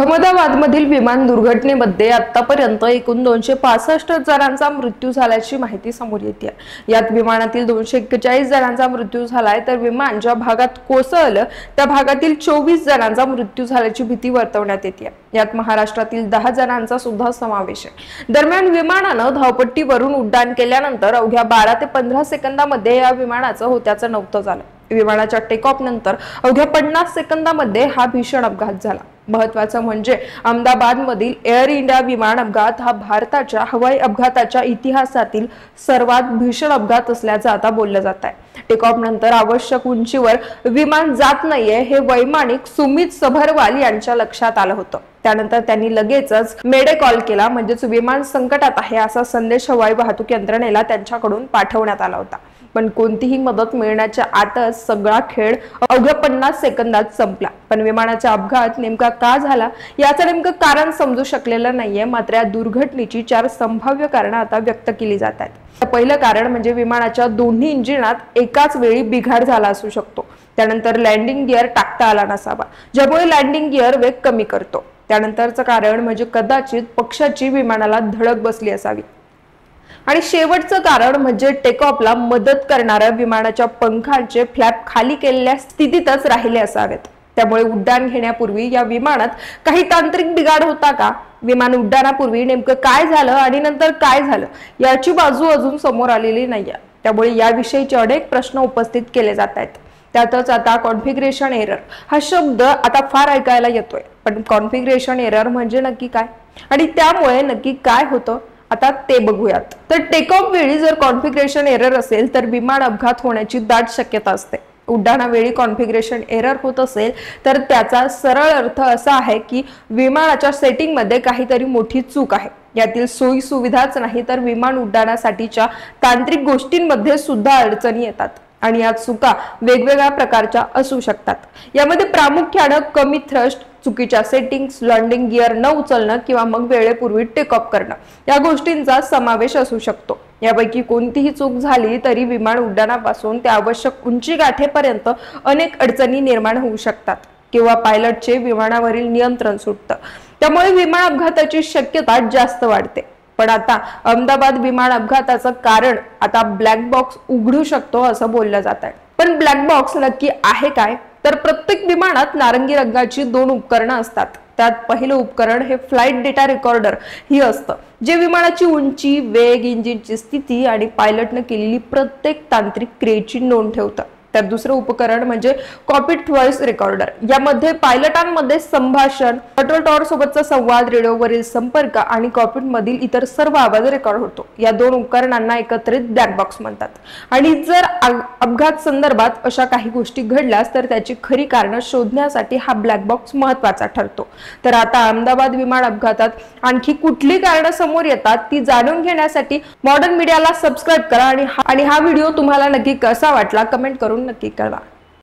अहमदाबादमधील विमान दुर्घटनेमध्ये आतापर्यंत एकूण 265 जणांचा मृत्यू झाल्याची माहिती समोर येते। यात विमानातील 241 जणांचा मृत्यू झालाय, तर विमान ज्या भागात कोसळलं त्या भागातील 24 जणांचा मृत्यू झाल्याची भीती वर्तवण्यात येते। यात महाराष्ट्रातील 10 जणांचा सुद्धा समावेश आहे। दरम्यान विमानानं धावपट्टीवरून उड्डाण केल्यानंतर अवघ्या 12 ते 15 सेकंदामध्ये या विमानाचं होत्याचं नव्हतं झालं। विमानाच्या टेक ऑफ नंतर अवघ्या 50 सेकंदामध्ये हा भीषण अपघात झाला। महत्त्वाचं म्हणजे अहमदाबादमधील एअर इंडिया विमान अपघात हा भारताच्या हवाई अपघाताच्या इतिहासातील सर्वात भीषण अपघात असल्याचं आता बोललं जात आहे। टेक ऑफ नंतर आवश्यक उंचीवर विमान जात नाहीये हे वैमानिक सुमित सबरवाल यांच्या लक्षात आलं होतं। त्यानंतर त्यांनी लगेचच मेडे कॉल केला, म्हणजेच विमान संकटात आहे असा संदेश हवाई वाहतूक यंत्रणेला त्यांच्याकडून पाठवण्यात आला होता। पण कोणतीही मदत मिळण्याच्या आतच सगळा खेळ अवघ्या 50 सेकंदात संपला। पण विमानाचा अपघात नेमका का झाला याचं नेमकं कारण समजू शकलेलं नाहीये। मात्र या दुर्घटनेची 4 संभाव्य कारणं आता व्यक्त केली जात आहेत। पहिलं कारण म्हणजे विमानाच्या दोन्ही इंजिनात एकाच वेळी बिघाड झाला असू शकतो। त्यानंतर लँडिंग गिअर टाकता आला नसावा, ज्यामुळे लँडिंग गिअर वेग कमी करतो। त्यानंतरचं कारण म्हणजे कदाचित पक्षाची विमानाला धडक बसली असावी। आणि शेवटचं कारण म्हणजे टेक ऑफला मदत करणाऱ्या विमानाच्या पंखांचे फ्लॅप खाली केलेल्या स्थितीतच राहिले असावेत। त्यामुळे उड्डाण घेण्यापूर्वी या विमानात काही तांत्रिक बिघाड होता का, विमान उड्डाणापूर्वी नेमकं काय झालं आणि नंतर काय झालं याची बाजू अजून समोर आलेली नाहीये। त्यामुळे याविषयीचे अनेक प्रश्न उपस्थित केले जात आहेत। त्यातच आता कॉन्फिगरेशन एरर हा शब्द आता फार ऐकायला येतोय। पण कॉन्फिगरेशन एरर म्हणजे नक्की काय आणि त्यामुळे नक्की काय होतं आता ते बघूयात। तर टेक ऑफ वेळी जर कॉन्फिगरेशन एरर असेल तर विमान अपघात होण्याची दाट शक्यता असते। उड्डाणावेळी कॉन्फिगरेशन एरर होत असेल तर त्याचा सरळ अर्थ असा आहे की विमानाच्या सेटिंग मध्ये काहीतरी मोठी चूक आहे। यातील सोयी सुविधाच नाही तर विमान उड्डाणासाठीच्या तांत्रिक गोष्टींमध्ये सुद्धा अडचणी येतात आणि या चुका वेगवेगळ्या प्रकारच्या असू शकतात। यामध्ये प्रामुख्याने कमी थ्रस्ट, चुकीच्या सेटिंग्स, लँडिंग गिअर न उचलणं किंवा मग वेळेपूर्वी टेक ऑफ करणं या गोष्टींचा समावेश असू शकतो। यापैकी कोणतीही चूक झाली तरी विमान उड्डाणापासून ते आवश्यक उंची गाठेपर्यंत अनेक अडचणी निर्माण होऊ शकतात किंवा पायलटचे विमानावरील नियंत्रण सुटतं। त्यामुळे विमान अपघाताची शक्यता जास्त वाढते। पण आता अहमदाबाद विमान अपघाताचं कारण आता ब्लॅक बॉक्स उघडू शकतो असं बोललं जात आहे। पण ब्लॅक बॉक्स नक्की आहे काय, तर प्रत्येक विमानात नारंगी रंगाची 2 उपकरणं असतात। त्यात पहिलं उपकरण हे फ्लाइट डेटा रेकॉर्डर ही असतं, जे विमानाची उंची, वेग, इंजिनची स्थिती आणि पायलटने केलेली प्रत्येक तांत्रिक क्रियेची नोंद ठेवतं। तर दुसरं उपकरण म्हणजे कॉकपिट व्हॉइस रेकॉर्डर। यामध्ये पायलटांमध्ये संभाषण, कंट्रोल टॉवर सोबतचा संवाद, रेडिओवरील संपर्क आणि कॉकपिट मधील इतर सर्व आवाज रेकॉर्ड होतो। या 2 उपकरणांना एकत्रित ब्लॅक बॉक्स म्हणतात। आणि जर अपघात संदर्भात अशा काही गोष्टी घडल्यास तर त्याची खरी कारण शोधण्यासाठी हा ब्लॅक बॉक्स महत्त्वाचा ठरतो। तर आता अहमदाबाद विमान अपघातात आणखी कुठली कारणं समोर येतात ती जाणून घेण्यासाठी मॉडर्न मीडियाला सबस्क्राइब करा आणि हा व्हिडिओ तुम्हाला नक्की कसा वाटला कमेंट करून नक्की कळवा।